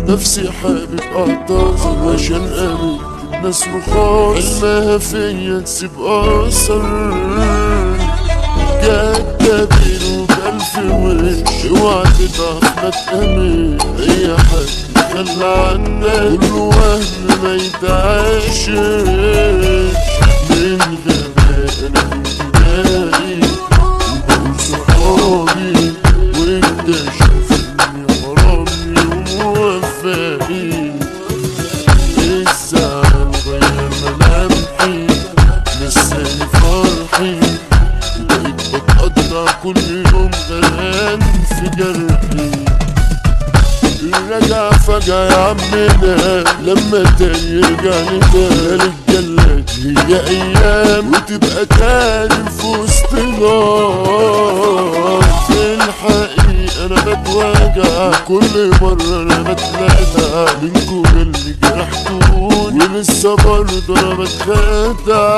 نفسي حابب اعتذر عشان قابلت الناس رخاص، حلمها فيا تسيب اثر. كدابين وبألف وش، اوعى تضعف ما تأمن اي حد يتخلى عنك، كل وهم ما يتعاشش. من غباء انا كنت باقي وبقول صحابي، وانت شايفني حرامي وموفقي. الزعل غير ملامحي، نساني فرحي، بقيت بتقطع كل يوم غرقان في جرحي. الرجع فجأة يا عمنا، لما تاني يرجع لنا رجالات هي أيام، وتبقى تاني في وسط نار. في الحقيقة أنا بتواجع كل مرة أنا بتلاقى منكم اللي جرحتوني، ولسه برضه أنا بتخدع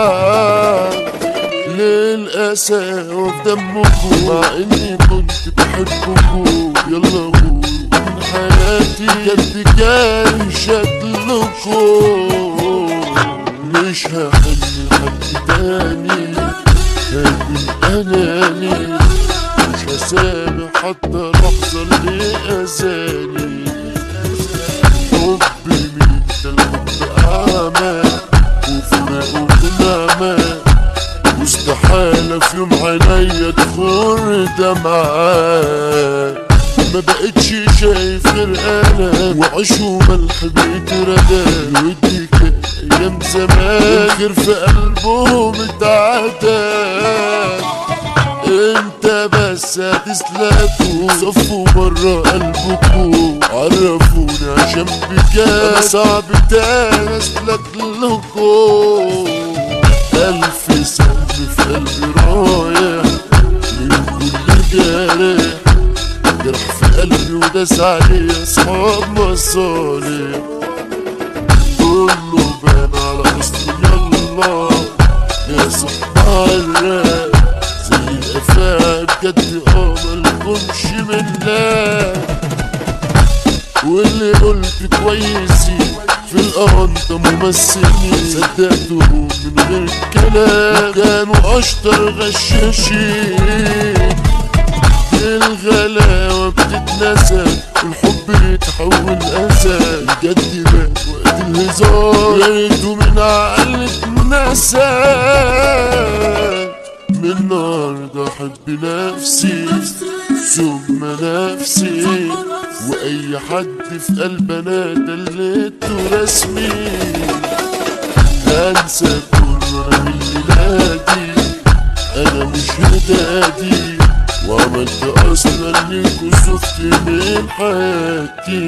للقساوة في دمكم، مع إني كنت بحبكم. يلا غوروا من حياتي جد كان شكلكم، مش هحن حد تاني هكون أناني، مش هسامح حتى لحظة اللي أذاني. حبي مين ده الحب أعمى، وفراق ونعمة، مستحالة في يوم عينيا تخر دمعات. ما بقتش شايف غير انا وعيش وملح بقيت ردان، ودي كان ايام زمان غير في قلبهم اتعدان. انت بس هتسلكوا صفوا برا قلبكوا، عرفوني عشان بجد صعب تاني اسلك لكم. ألف سهم في قلبي رايح من كل جارح، جرح في قلبي وداس عليه أصحاب مصالح. كله بان على أصله يلا يا صحاب عالراق، زي الأفاعي بجد ملكمش منها. واللي قلت كويسين في الأنطة ممثلين، صدقتهم من غير كلام، كانوا أشطر غشاشين. الغلاوة بتتنسى والحب يتحول أسى، الجد مات وقت الهزار، يا ريته من عقل اتنسى. من النهاردة أحب نفسي ثم نفسي، وأي حد في قلبنا دلته رسمي. هنسى كل من ميلادي، أنا مش هدادي، وعملت أصلا ليكوا شفت من حياتي.